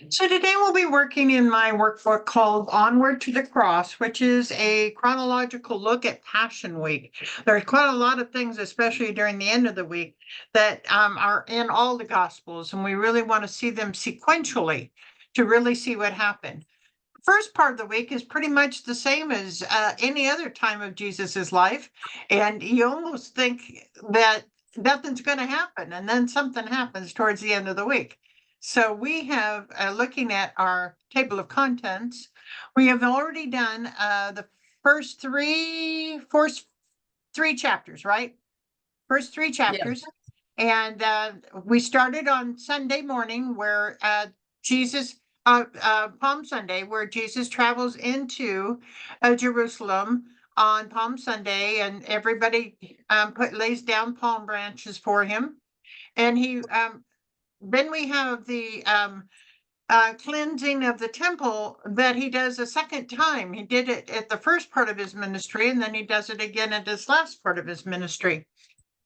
So today we'll be working in my workbook called Onward to the Cross, which is a chronological look at Passion Week. There's quite a lot of things, especially during the end of the week, that are in all the Gospels, and we really want to see them sequentially to really see what happened. First part of the week is pretty much the same as any other time of Jesus's life, and you almost think that nothing's going to happen, and then something happens towards the end of the week. So we have, looking at our table of contents, we have already done the first three chapters, right? First three chapters. And we started on Sunday morning where Jesus, Palm Sunday, where Jesus travels into Jerusalem on Palm Sunday, and everybody lays down palm branches for him. And then we have the cleansing of the temple that he does a second time. He did it at the first part of his ministry, and then he does it again at this last part of his ministry.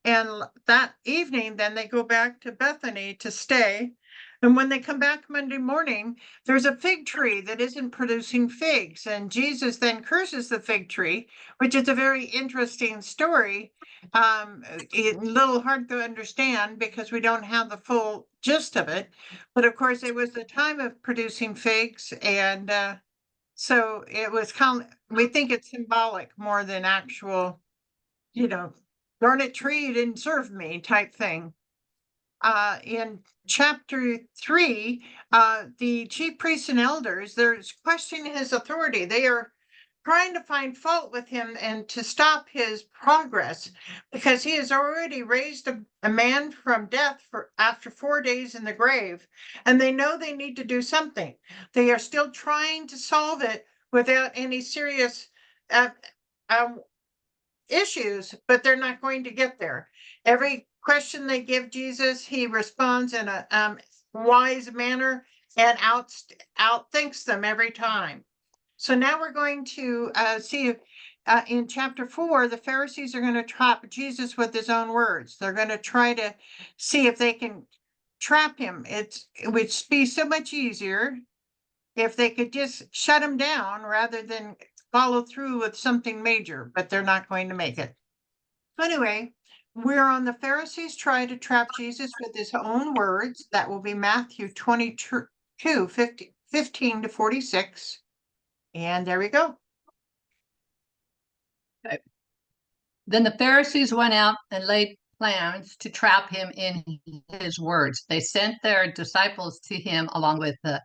And that evening, then they go back to Bethany to stay. And when they come back Monday morning, there's a fig tree that isn't producing figs. And Jesus then curses the fig tree, which is a very interesting story. It's a little hard to understand because we don't have the full gist of it. But of course, it was the time of producing figs. And so it was we think it's symbolic more than actual, darn it, tree, you didn't serve me type thing. In chapter 3, the chief priests and elders, they're questioning his authority. They are trying to find fault with him and to stop his progress because he has already raised a man from death after 4 days in the grave, and they know they need to do something. They are still trying to solve it without any serious issues, but they're not going to get there. Every question they give Jesus, he responds in a wise manner and outthinks them every time. So now we're going to see in chapter 4, the Pharisees are going to trap Jesus with his own words. They're going to try to see if they can trap him. It would be so much easier if they could just shut him down rather than follow through with something major, but they're not going to make it. Anyway, we're on the Pharisees try to trap Jesus with his own words. That will be Matthew 22, 15 to 46. And there we go. Okay. Then the Pharisees went out and laid plans to trap him in his words. They sent their disciples to him along with the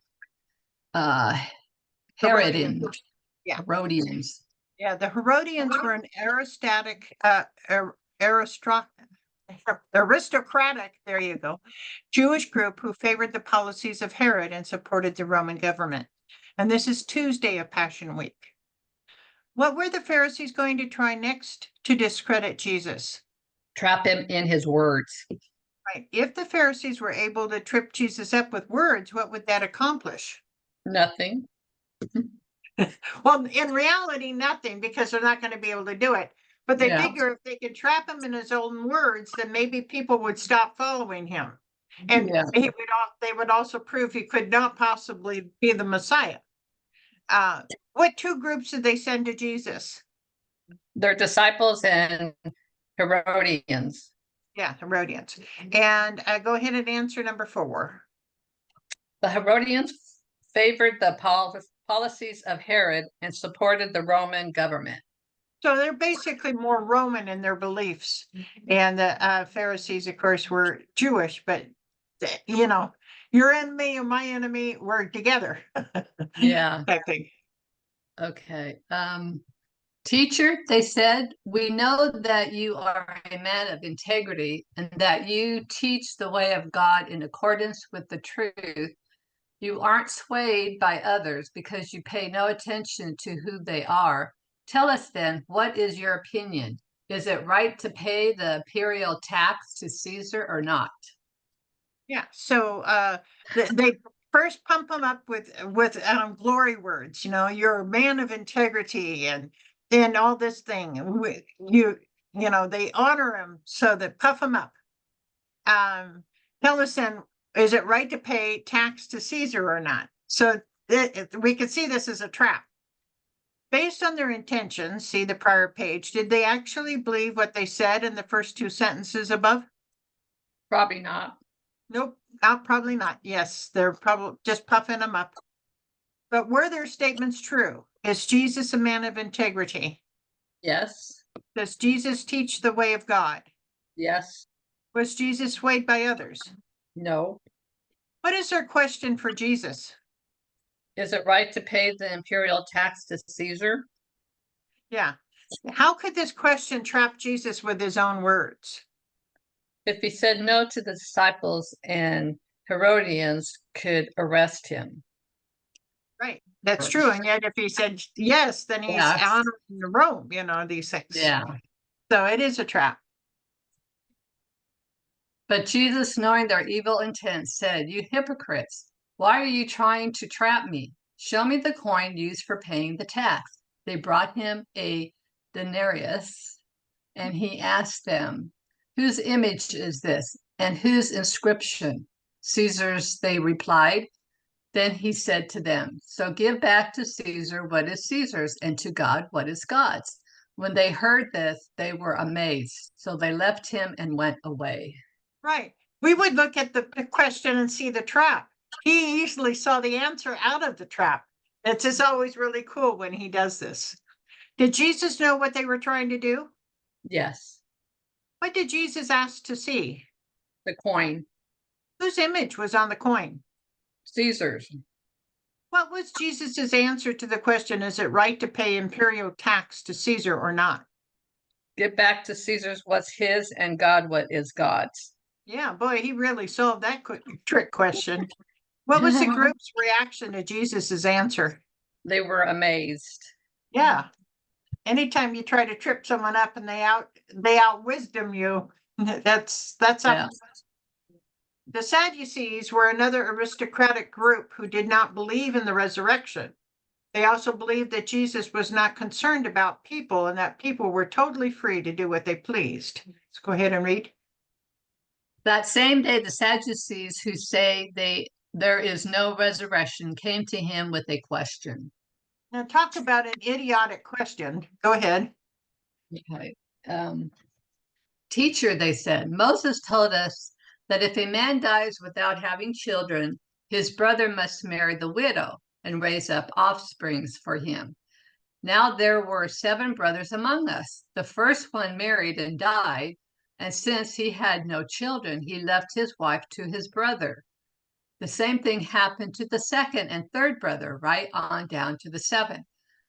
Herodians. Yeah. Herodians. Yeah, the Herodians were an aristocratic, there you go, Jewish group who favored the policies of Herod and supported the Roman government. And this is Tuesday of Passion Week. What were the Pharisees going to try next to discredit Jesus? Trap him in his words. Right. If the Pharisees were able to trip Jesus up with words, what would that accomplish? Nothing. Well, in reality, nothing, because they're not going to be able to do it. But they figure if they could trap him in his own words, then maybe people would stop following him. And they would also prove he could not possibly be the Messiah. What two groups did they send to Jesus? Their disciples and Herodians. Yeah, Herodians. And go ahead and answer number 4. The Herodians favored the policies of Herod and supported the Roman government. So they're basically more Roman in their beliefs. And the Pharisees, of course, were Jewish, but, your enemy and my enemy were together. Yeah. I think. Okay. Teacher, they said, we know that you are a man of integrity and that you teach the way of God in accordance with the truth. You aren't swayed by others because you pay no attention to who they are. Tell us then, what is your opinion? Is it right to pay the imperial tax to Caesar or not? Yeah, so they first pump him up with glory words. You're a man of integrity and all this thing. They honor him, so they puff him up. Tell us then, is it right to pay tax to Caesar or not? So we could see this as a trap. Based on their intentions, see the prior page, did they actually believe what they said in the first two sentences above? Probably not. Nope, probably not. Yes, they're probably just puffing them up. But were their statements true? Is Jesus a man of integrity? Yes. Does Jesus teach the way of God? Yes. Was Jesus swayed by others? No. What is their question for Jesus? Is it right to pay the imperial tax to Caesar? Yeah. How could this question trap Jesus with his own words? If he said no to the disciples and Herodians could arrest him. Right. That's true. And yet if he said yes, then he's Yes. honoring Rome, these things. Yeah. So it is a trap. But Jesus, knowing their evil intent, said, "You hypocrites, why are you trying to trap me? Show me the coin used for paying the tax." They brought him a denarius, and he asked them, "Whose image is this, and whose inscription?" "Caesar's," they replied. Then he said to them, "So give back to Caesar what is Caesar's, and to God what is God's." When they heard this, they were amazed. So they left him and went away. Right. We would look at the question and see the trap. He easily saw the answer out of the trap. It's just always really cool when he does this. Did Jesus know what they were trying to do? Yes, What did Jesus ask to see? the coin, Whose image was on the coin? Caesar's. What was Jesus's answer to the question, is it right to pay imperial tax to Caesar or not? Give back to Caesar's what's his, and God what is God's. Yeah, boy, he really solved that trick question. What was the group's reaction to Jesus's answer? They were amazed. Yeah. Anytime you try to trip someone up and they out wisdom you, that's Yeah. up. The Sadducees were another aristocratic group who did not believe in the resurrection. They also believed that Jesus was not concerned about people and that people were totally free to do what they pleased. Let's go ahead and read. That same day, the Sadducees, who say there is no resurrection, came to him with a question. Now talk about an idiotic question. Go ahead. Okay. Teacher, they said, Moses told us that if a man dies without having children, his brother must marry the widow and raise up offsprings for him. Now there were 7 brothers among us. The first one married and died, and since he had no children, he left his wife to his brother. The same thing happened to the second and third brother, right on down to the 7th.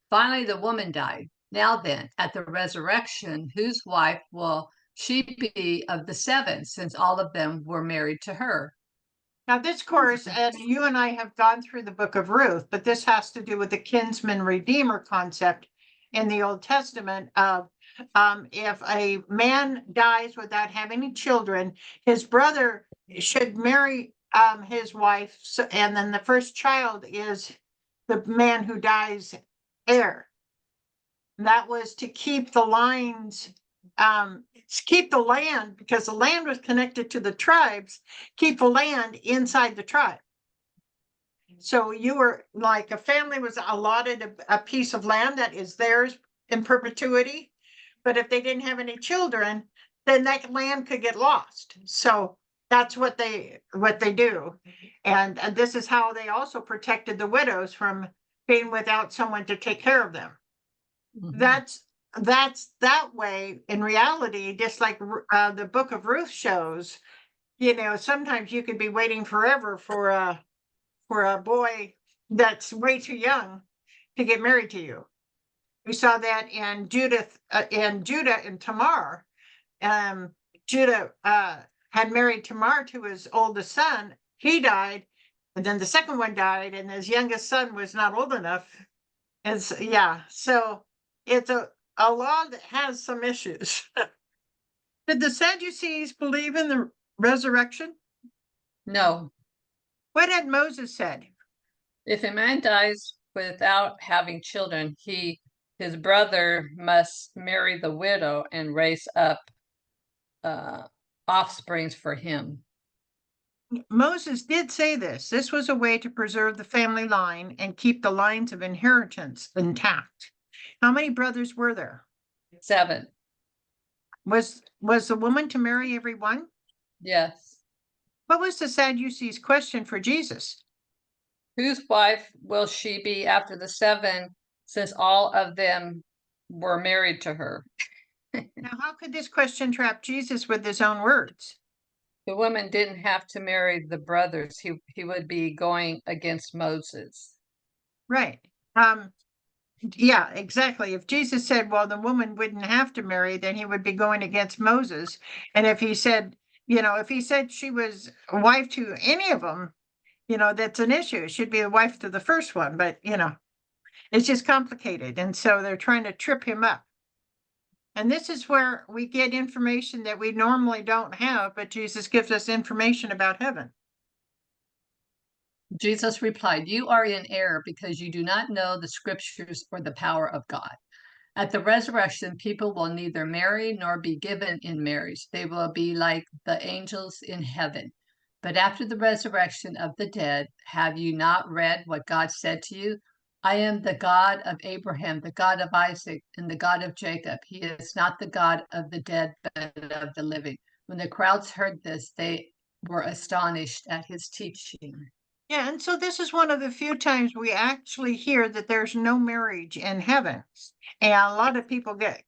Finally, the woman died. Now then, at the resurrection, whose wife will she be of the 7, since all of them were married to her? Now this course, and you and I have gone through the book of Ruth, but this has to do with the kinsman redeemer concept in the Old Testament of if a man dies without having any children, his brother should marry his wife, and then the first child is the man who dies heir. That was to keep the lines, keep the land, because the land was connected to the tribes, keep the land inside the tribe. So you were like, a family was allotted a piece of land that is theirs in perpetuity. But if they didn't have any children, then that land could get lost. So that's what they do. And this is how they also protected the widows from being without someone to take care of them. Mhm. That's that way in reality, just like the book of Ruth shows, sometimes you could be waiting forever for a boy that's way too young to get married to you. We saw that in Judah and Tamar. Judah had married Tamar to his oldest son. He died, and then the second one died, and his youngest son was not old enough. And so, so it's a law that has some issues. Did the Sadducees believe in the resurrection? No. What had Moses said? If a man dies without having children, his brother must marry the widow and raise up offsprings for him. Moses did say this. This was a way to preserve the family line and keep the lines of inheritance intact. How many brothers were there? 7. Was the woman to marry everyone? Yes. What was the Sadducees' question for Jesus? Whose wife will she be after the 7, since all of them were married to her? Now, how could this question trap Jesus with his own words? The woman didn't have to marry the brothers. He would be going against Moses. Right. Yeah, exactly. If Jesus said, well, the woman wouldn't have to marry, then he would be going against Moses. And if he said, if he said she was a wife to any of them, that's an issue. She'd be a wife to the first one, but it's just complicated. And so they're trying to trip him up. And this is where we get information that we normally don't have, but Jesus gives us information about heaven. Jesus replied, "You are in error because you do not know the scriptures or the power of God. At the resurrection, people will neither marry nor be given in marriage. They will be like the angels in heaven. But after the resurrection of the dead, have you not read what God said to you? I am the God of Abraham, the God of Isaac, and the God of Jacob. He is not the God of the dead, but of the living." When the crowds heard this, they were astonished at his teaching. Yeah, and so this is one of the few times we actually hear that there's no marriage in heaven. And a lot of people get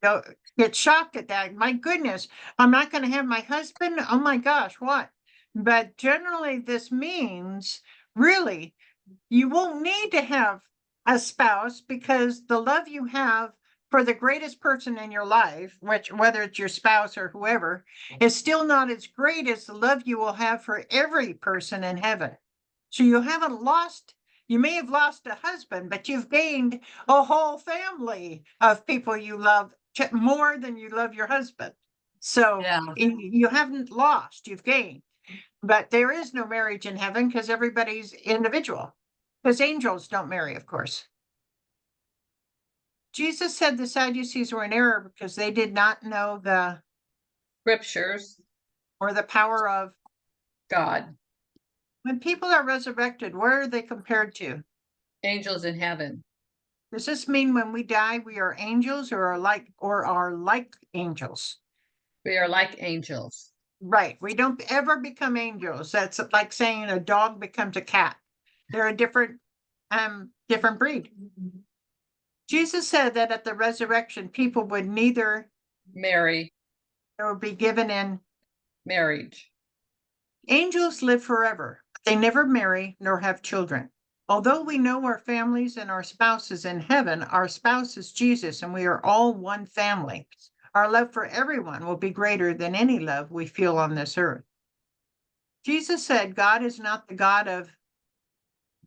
shocked at that. My goodness, I'm not going to have my husband. Oh my gosh, what? But generally, this means really you won't need to have a spouse because the love you have for the greatest person in your life, which whether it's your spouse or whoever, is still not as great as the love you will have for every person in heaven. So you haven't lost, you may have lost a husband, but you've gained a whole family of people you love more than you love your husband. So Yeah. you haven't lost, you've gained. But there is no marriage in heaven because everybody's individual. Because angels don't marry, of course. Jesus said the Sadducees were in error because they did not know the Scriptures, or the power of God, when people are resurrected, where are they compared to? angels in heaven. Does this mean when we die we are angels or are like angels? We are like angels. Right. We don't ever become angels. That's like saying a dog becomes a cat. They're a different breed. Jesus said that at the resurrection, people would neither Marry, or be given in. marriage. Angels live forever. They never marry nor have children. Although we know our families and our spouses in heaven, our spouse is Jesus, and we are all one family. Our love for everyone will be greater than any love we feel on this earth. Jesus said God is not the God of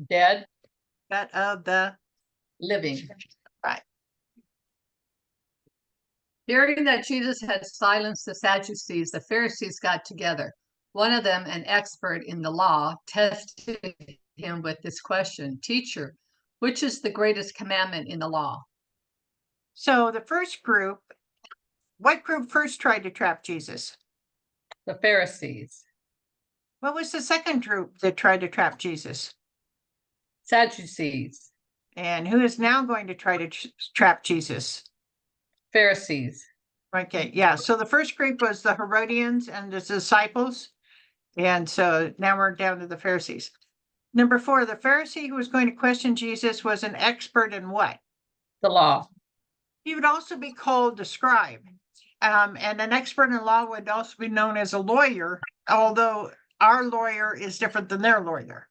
Dead, but of the living. right. Hearing that Jesus had silenced the Sadducees, the Pharisees got together. One of them, an expert in the law, tested him with this question: "Teacher, which is the greatest commandment in the law?" So the first group, what group first tried to trap Jesus? The Pharisees. What was the second group that tried to trap Jesus? Sadducees. And who is now going to try to trap Jesus? Pharisees. Okay, yeah. So the first group was the Herodians and the disciples. And so now we're down to the Pharisees. Number 4, the Pharisee who was going to question Jesus was an expert in what? The law. He would also be called a scribe. And an expert in law would also be known as a lawyer, although our lawyer is different than their lawyer.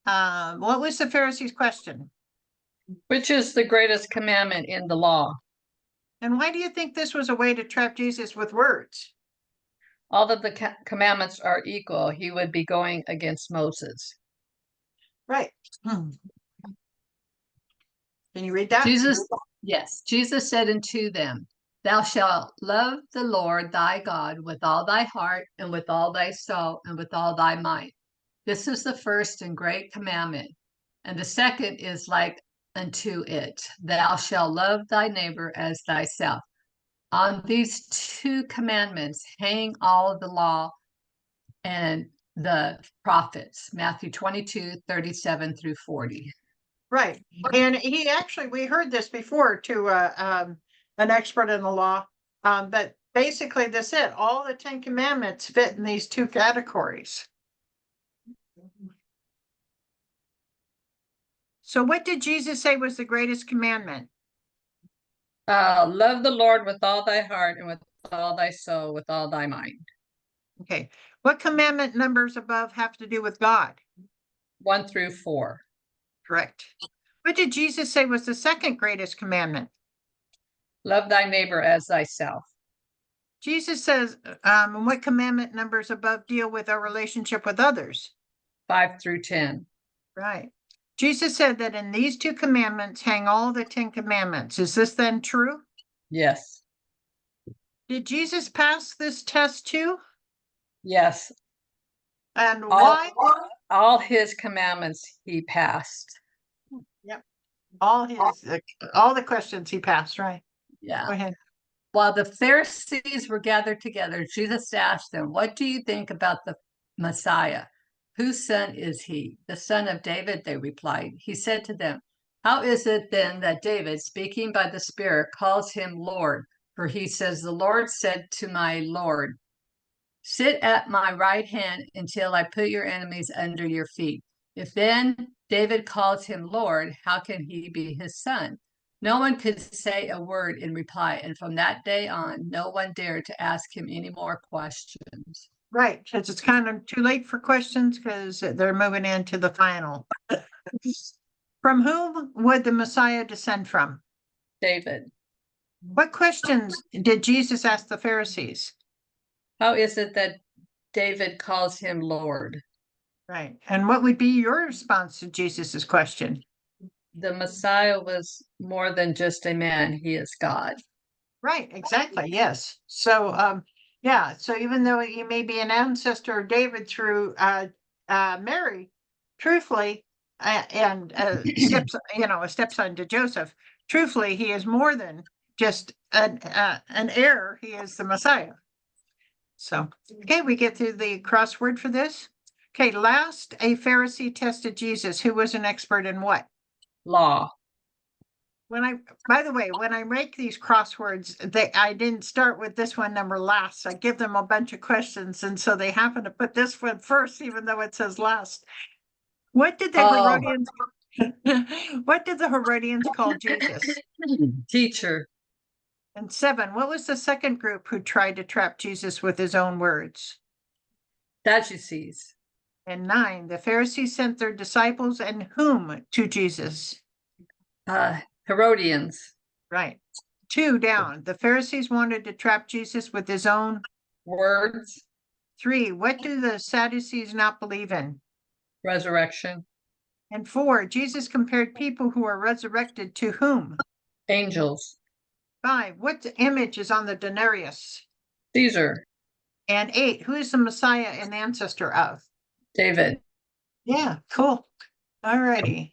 What was the Pharisee's question? Which is the greatest commandment in the law? And why do you think this was a way to trap Jesus with words? All of the commandments are equal. He would be going against Moses. Right. Can you read that? Jesus said unto them, "Thou shalt love the Lord thy God with all thy heart and with all thy soul and with all thy might. This is the first and great commandment. And the second is like unto it. Thou shalt love thy neighbor as thyself. On these 2 commandments hang all of the law and the prophets, Matthew 22:37 through 40. Right. And he actually, we heard this before to an expert in the law, but basically that's it. All the 10 commandments fit in these two categories. So what did Jesus say was the greatest commandment? Love the Lord with all thy heart and with all thy soul, with all thy mind. Okay. What commandment numbers above have to do with God? 1 through 4. Correct. What did Jesus say was the second greatest commandment? Love thy neighbor as thyself. Jesus says, what commandment numbers above deal with our relationship with others? 5 through 10. Right. Jesus said that in these two commandments hang all the 10 commandments. Is this then true? Yes. Did Jesus pass this test too? Yes. And why? All his commandments he passed. Yep. All the questions he passed, right? Yeah. Go ahead. While the Pharisees were gathered together, Jesus asked them, "What do you think about the Messiah? Whose son is he?" "The son of David," they replied. He said to them, "How is it then that David, speaking by the Spirit, calls him Lord? For he says, 'The Lord said to my Lord, sit at my right hand until I put your enemies under your feet.' If then David calls him Lord, how can he be his son?" No one could say a word in reply, and from that day on, no one dared to ask him any more questions. Right, because it's kind of too late for questions because they're moving into the final. From whom would the Messiah descend from? David. What questions did Jesus ask the Pharisees? How is it that David calls him Lord? Right. And what would be your response to Jesus's question? The Messiah was more than just a man, he is God. Right, exactly. Yes. So yeah, so even though he may be an ancestor of David through Mary, truthfully, and a stepson to Joseph, truthfully, he is more than just an heir. He is the Messiah. So, okay, we get through the crossword for this. Okay, last, a Pharisee tested Jesus, who was an expert in what? Law. By the way, when I make these crosswords, I didn't start with this one number last. I give them a bunch of questions, and so they happen to put this one first, even though it says last. What did the Herodians? What did the Herodians call Jesus? Teacher. And 7, what was the second group who tried to trap Jesus with his own words? Sadducees. And 9, the Pharisees sent their disciples and whom to Jesus? Herodians. Right. 2 down, the Pharisees wanted to trap Jesus with his own words. 3, what do the Sadducees not believe in? Resurrection. And 4, Jesus compared people who are resurrected to whom? Angels. 5, what image is on the denarius? Caesar. And 8, who is the Messiah and ancestor of? David. Yeah, cool. All righty.